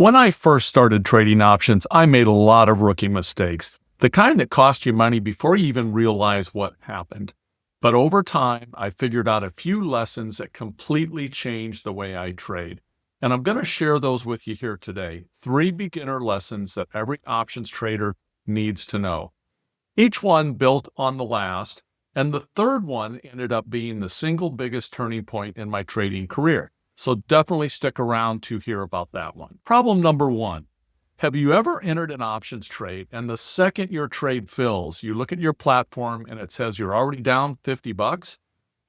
When I first started trading options, I made a lot of rookie mistakes, the kind that cost you money before you even realize what happened. But over time, I figured out a few lessons that completely changed the way I trade. And I'm going to share those with you here today. 3 beginner lessons that every options trader needs to know. Each one built on the last, and the third one ended up being the single biggest turning point in my trading career. So definitely stick around to hear about that one. Problem number 1. Have you ever entered an options trade and the second your trade fills, you look at your platform and it says you're already down 50 bucks?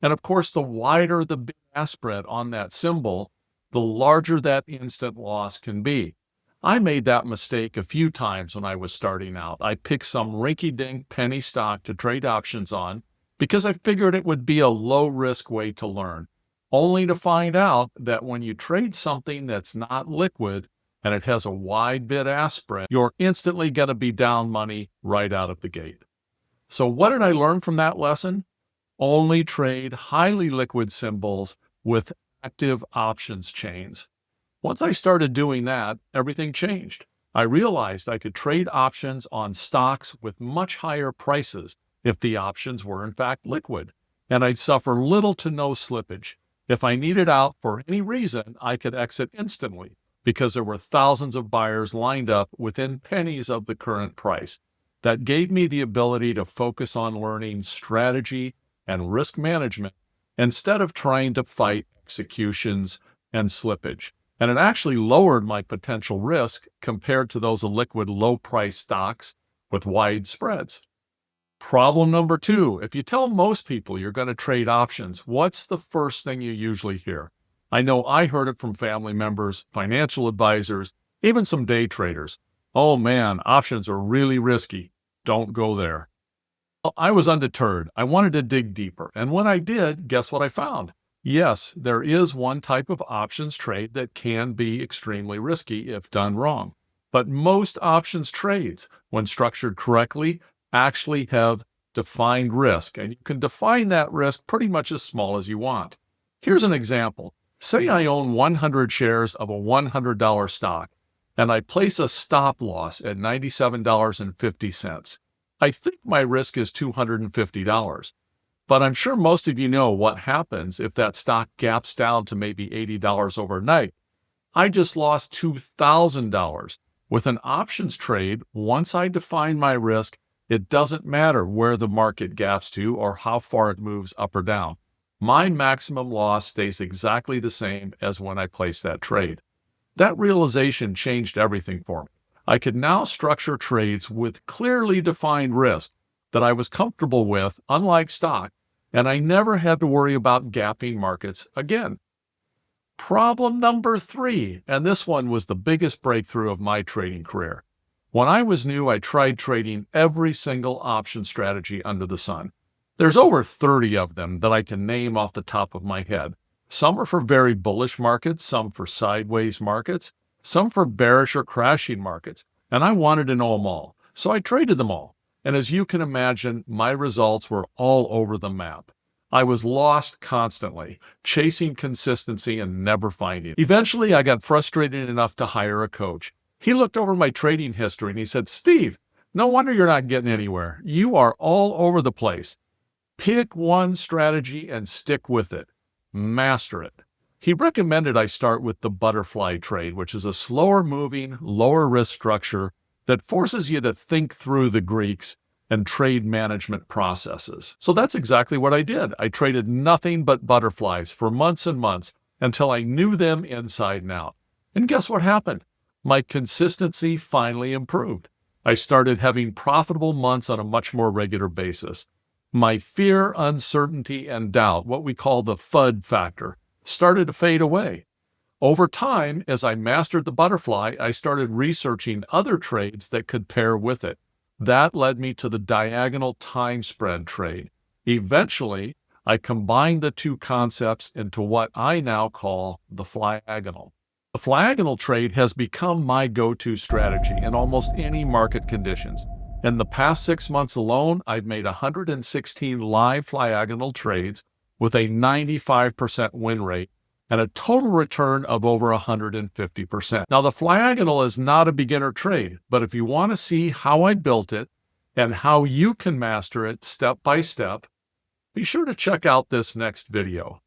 And of course, the wider the bid-ask spread on that symbol, the larger that instant loss can be. I made that mistake a few times when I was starting out. I picked some rinky-dink penny stock to trade options on because I figured it would be a low-risk way to learn, only to find out that when you trade something that's not liquid and it has a wide bid-ask spread, you're instantly going to be down money right out of the gate. So what did I learn from that lesson? Only trade highly liquid symbols with active options chains. Once I started doing that, everything changed. I realized I could trade options on stocks with much higher prices if the options were in fact liquid, and I'd suffer little to no slippage. If I needed out for any reason, I could exit instantly because there were thousands of buyers lined up within pennies of the current price. That gave me the ability to focus on learning strategy and risk management instead of trying to fight executions and slippage. And it actually lowered my potential risk compared to those liquid low-price stocks with wide spreads. Problem number 2, if you tell most people you're going to trade options, what's the first thing you usually hear? I know I heard it from family members, financial advisors, even some day traders. Oh man, options are really risky. Don't go there. Well, I was undeterred. I wanted to dig deeper. And when I did, guess what I found? Yes, there is one type of options trade that can be extremely risky if done wrong. But most options trades, when structured correctly, actually have defined risk, and you can define that risk pretty much as small as you want. Here's an example. Say I own 100 shares of a $100 stock, and I place a stop loss at $97.50. I think my risk is $250, but I'm sure most of you know what happens if that stock gaps down to maybe $80 overnight. I just lost $2,000. With an options trade, once I define my risk, it doesn't matter where the market gaps to or how far it moves up or down. My maximum loss stays exactly the same as when I placed that trade. That realization changed everything for me. I could now structure trades with clearly defined risk that I was comfortable with, unlike stock, and I never had to worry about gapping markets again. Problem number 3, and this one was the biggest breakthrough of my trading career. When I was new, I tried trading every single option strategy under the sun. There's over 30 of them that I can name off the top of my head. Some are for very bullish markets, some for sideways markets, some for bearish or crashing markets, and I wanted to know them all. So I traded them all. And as you can imagine, my results were all over the map. I was lost constantly, chasing consistency and never finding it. Eventually, I got frustrated enough to hire a coach. He looked over my trading history and he said, "Steve, no wonder you're not getting anywhere. You are all over the place. Pick one strategy and stick with it. Master it." He recommended I start with the butterfly trade, which is a slower moving, lower risk structure that forces you to think through the Greeks and trade management processes. So that's exactly what I did. I traded nothing but butterflies for months and months until I knew them inside and out. And guess what happened? My consistency finally improved. I started having profitable months on a much more regular basis. My fear, uncertainty, and doubt, what we call the FUD factor, started to fade away. Over time, as I mastered the butterfly, I started researching other trades that could pair with it. That led me to the diagonal time spread trade. Eventually, I combined the two concepts into what I now call the flagonal. The flagonal trade has become my go-to strategy in almost any market conditions. In the past 6 months alone, I've made 116 live flagonal trades with a 95% win rate and a total return of over 150%. Now, the Flyagonal is not a beginner trade, but if you want to see how I built it and how you can master it step by step, be sure to check out this next video.